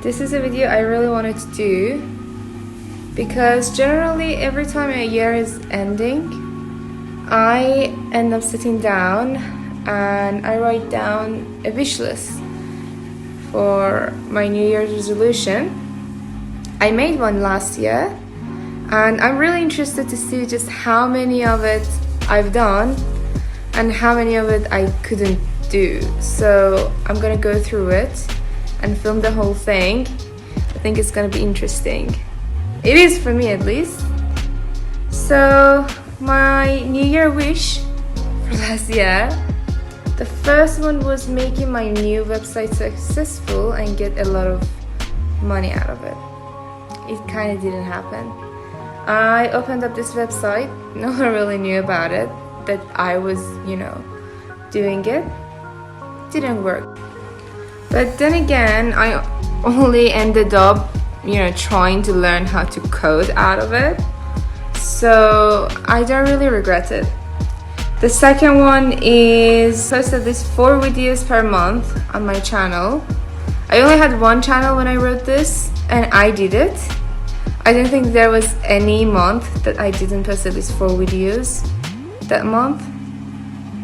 This is a video I really wanted to do because generally every time a year is ending, I end up sitting down and I write down a wish list for my New Year's resolution. I made one last year and I'm really interested to see just how many of it I've done and how many of it I couldn't do. So I'm gonna go through it and film the whole thing. I think it's gonna be interesting. It is for me at least. So my New Year wish for last year, the first one was making my new website successful and get a lot of money out of it. It kind of didn't happen. I opened up this website, no one really knew about it, that I was, doing it. Didn't work. But then again, I only ended up, trying to learn how to code out of it. So I don't really regret it. The second one is post at least 4 videos per month on my channel. I only had one channel when I wrote this, and I did it. I don't think there was any month that I didn't post at least 4 videos that month,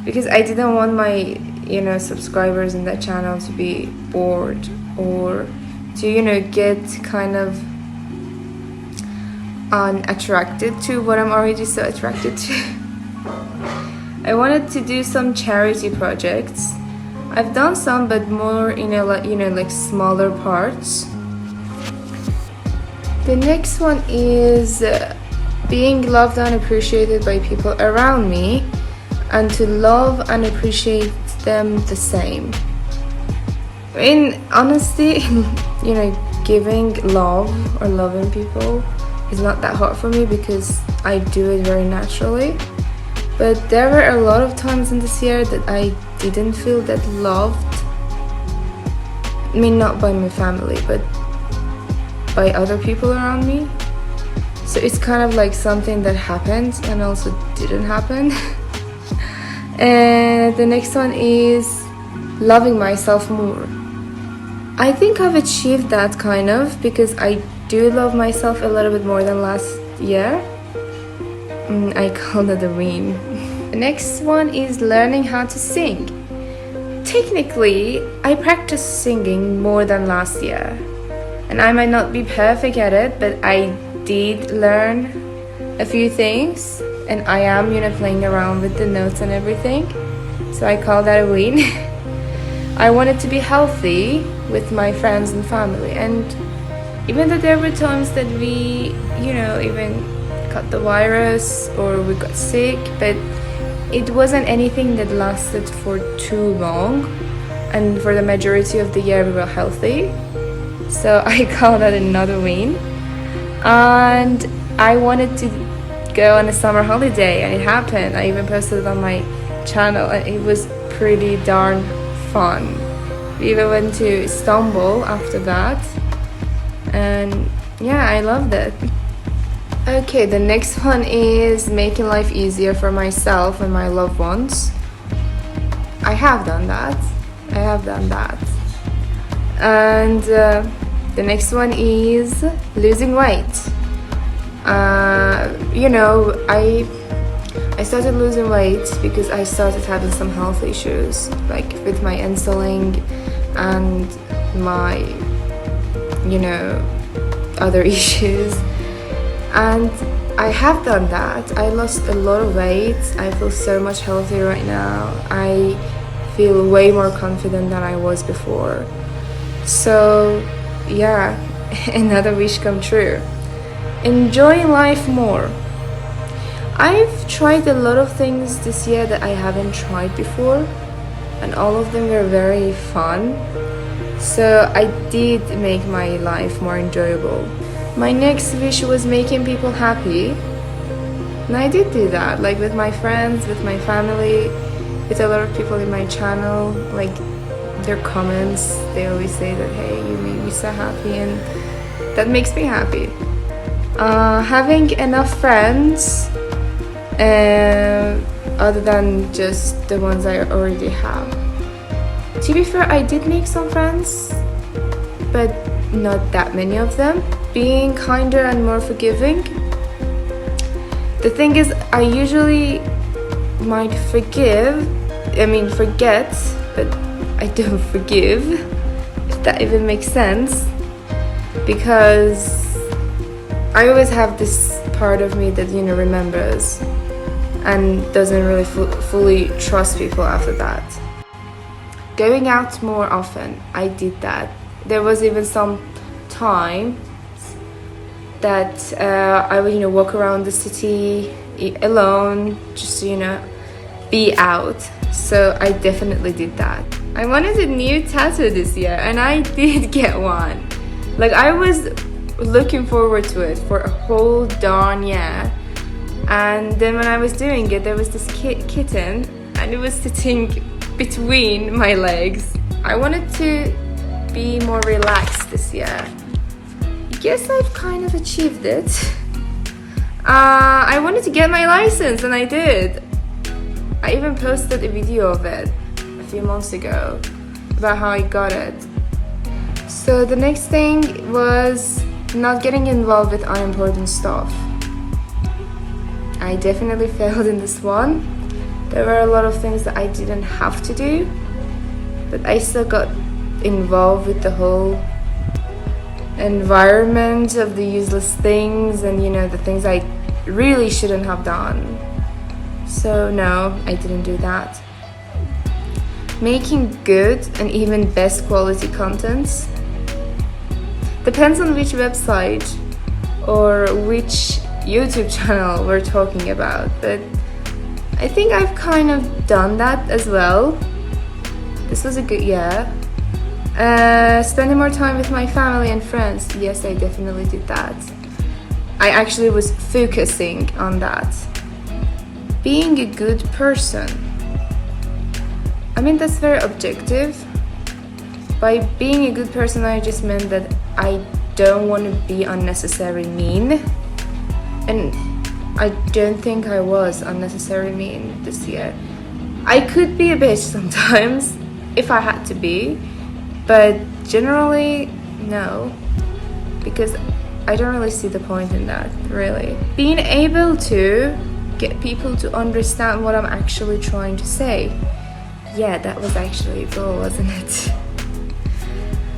because I didn't want my subscribers in that channel to be bored or to get kind of unattracted to what I'm already so attracted to. I wanted to do some charity projects. I've done some, but more like smaller parts. The next one is being loved and appreciated by people around me, and to love and appreciate them the same. In honesty, giving love or loving people is not that hard for me because I do it very naturally. But there were a lot of times in this year that I didn't feel that loved. I mean, not by my family, but by other people around me. So it's kind of like something that happened and also didn't happen. And the next one is loving myself more. I think I've achieved that kind of, because I do love myself a little bit more than last year. I call it a win. The next one is learning how to sing. Technically, I practiced singing more than last year. And I might not be perfect at it, but I did learn a few things. And I am, playing around with the notes and everything. So I call that a win. I wanted to be healthy with my friends and family. And even though there were times that we, even got the virus or we got sick, but it wasn't anything that lasted for too long. And for the majority of the year, we were healthy. So I call that another win. And I wanted to go on a summer holiday, and it happened. I even posted it on my channel, and it was pretty darn fun. We even went to Istanbul after that, and yeah, I loved it. Okay, the next one is making life easier for myself and my loved ones. I have done that. And the next one is losing weight. I started losing weight because I started having some health issues, like with my insulin and my, other issues. And I have done that. I lost a lot of weight. I feel so much healthier right now. I feel way more confident than I was before. So yeah, another wish come true. Enjoying life more. I've tried a lot of things this year that I haven't tried before, and all of them were very fun. So I did make my life more enjoyable. My next wish was making people happy, and I did do that, like with my friends, with my family, with a lot of people in my channel. Like their comments, they always say that, hey, you made me so happy, and that makes me happy. Having enough friends, other than just the ones I already have. To be fair, I did make some friends, but not that many of them. Being kinder and more forgiving. The thing is, I usually might forget, but I don't forgive, if that even makes sense, because I always have this part of me that, remembers and doesn't really fully trust people after that. Going out more often, I did that. There was even some time that I would, walk around the city alone, just to, be out. So I definitely did that. I wanted a new tattoo this year, and I did get one. Like, I was looking forward to it for a whole darn year. And then when I was doing it, there was this kitten, and it was sitting between my legs. I wanted to be more relaxed this year. Guess I've kind of achieved it. I wanted to get my license, and I did. I even posted a video of it a few months ago about how I got it. So the next thing was not getting involved with unimportant stuff. I definitely failed in this one. There were a lot of things that I didn't have to do, but I still got involved with the whole environment of the useless things and the things I really shouldn't have done. So no, I didn't do that. Making good and even best quality contents depends on which website or which YouTube channel we're talking about, but I think I've kind of done that as well. This was a good year. Spending more time with my family and friends. Yes, I definitely did that. I actually was focusing on that. Being a good person. That's very objective. By being a good person, I just meant that I don't want to be unnecessarily mean. And I don't think I was unnecessarily mean this year. I could be a bitch sometimes, if I had to be. But generally, no, because I don't really see the point in that, really. Being able to get people to understand what I'm actually trying to say. Yeah, that was actually a goal, wasn't it?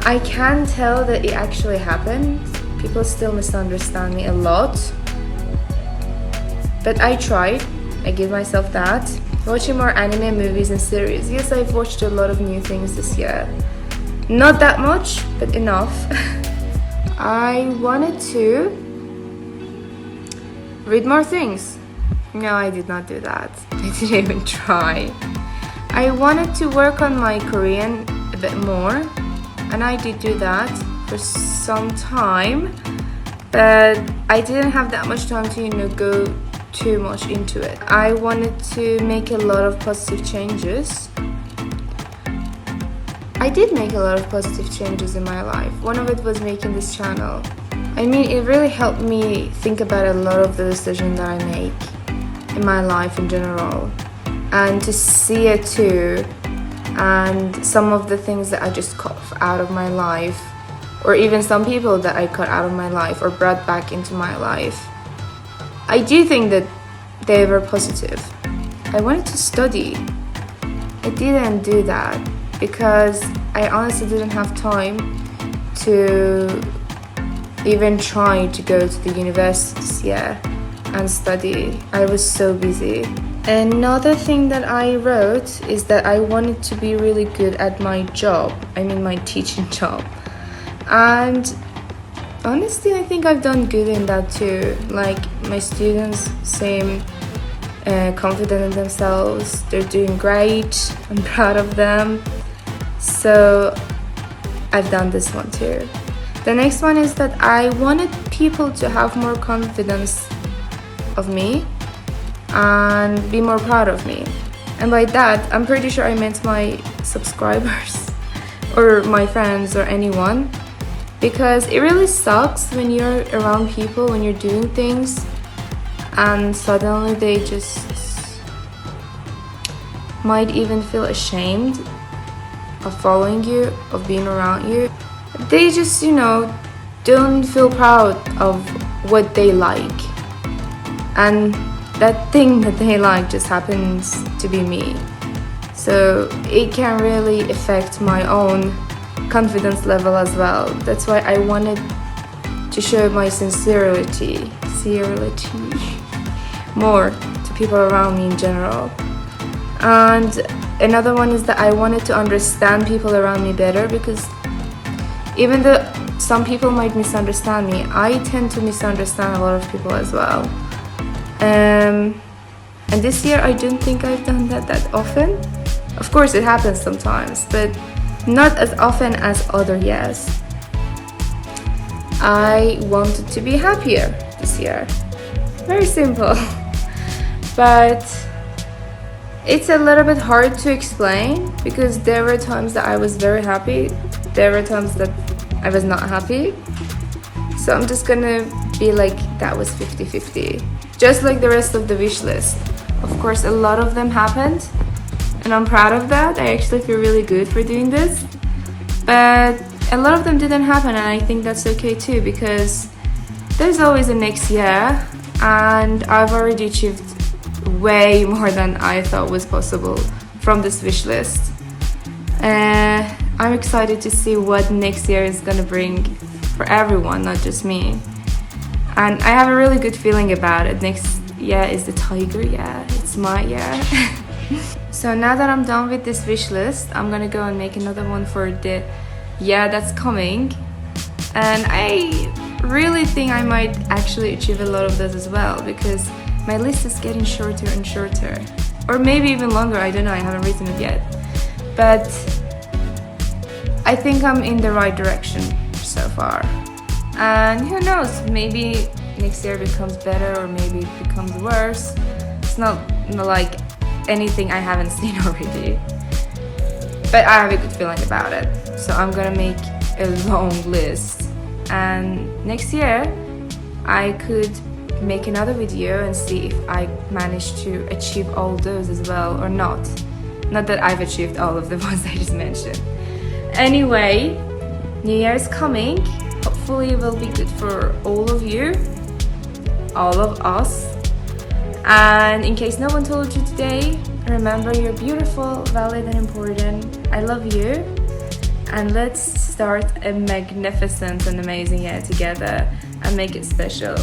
I can tell that it actually happened. People still misunderstand me a lot. But I tried. I give myself that. Watching more anime, movies and series. Yes, I've watched a lot of new things this year. Not that much, but enough. I wanted to read more things. No, I did not do that. I didn't even try. I wanted to work on my Korean a bit more, and I did do that for some time, but I didn't have that much time to, go too much into it. I wanted to make a lot of positive changes. I did make a lot of positive changes in my life. One of it was making this channel. It really helped me think about a lot of the decisions that I make in my life in general, and to see it too, and some of the things that I just cut out of my life, or even some people that I cut out of my life or brought back into my life. I do think that they were positive. I wanted to study. I didn't do that because I honestly didn't have time to even try to go to the university this year and study. I was so busy. Another thing that I wrote is that I wanted to be really good at my job. My teaching job. And honestly, I think I've done good in that too. Like, my students seem confident in themselves. They're doing great. I'm proud of them. So I've done this one too. The next one is that I wanted people to have more confidence of me and be more proud of me. And by that, I'm pretty sure I meant my subscribers or my friends or anyone, because it really sucks when you're around people, when you're doing things, and suddenly they just might even feel ashamed of following you, of being around you. they just, don't feel proud of what they like. And that thing that they like just happens to be me. So it can really affect my own confidence level as well. That's why I wanted to show my sincerity more to people around me in general. And another one is that I wanted to understand people around me better, because even though some people might misunderstand me, I tend to misunderstand a lot of people as well. And this year I don't think I've done that often. Of course it happens sometimes, but not as often as other years. I wanted to be happier this year. Very simple. But it's a little bit hard to explain, because there were times that I was very happy, there were times that I was not happy. So I'm just gonna be like, that was 50-50. Just like the rest of the wish list. Of course, a lot of them happened, and I'm proud of that. I actually feel really good for doing this. But a lot of them didn't happen, and I think that's okay too, because there's always a next year, and I've already achieved way more than I thought was possible from this wish list. I'm excited to see what next year is gonna bring for everyone, not just me. And I have a really good feeling about it. Next year is the tiger year. It's my year. So now that I'm done with this wish list, I'm gonna go and make another one for the year that's coming. And I really think I might actually achieve a lot of those as well, because my list is getting shorter and shorter. Or maybe even longer, I don't know, I haven't written it yet. But I think I'm in the right direction so far. And who knows, maybe next year becomes better, or maybe it becomes worse. It's not like anything I haven't seen already. But I have a good feeling about it. So I'm gonna make a long list. And next year, I could make another video and see if I managed to achieve all those as well or not. Not that I've achieved all of the ones I just mentioned. Anyway, New Year is coming. Hopefully it will be good for all of you, all of us. And in case no one told you today, remember you're beautiful, valid and important. I love you. And let's start a magnificent and amazing year together and make it special.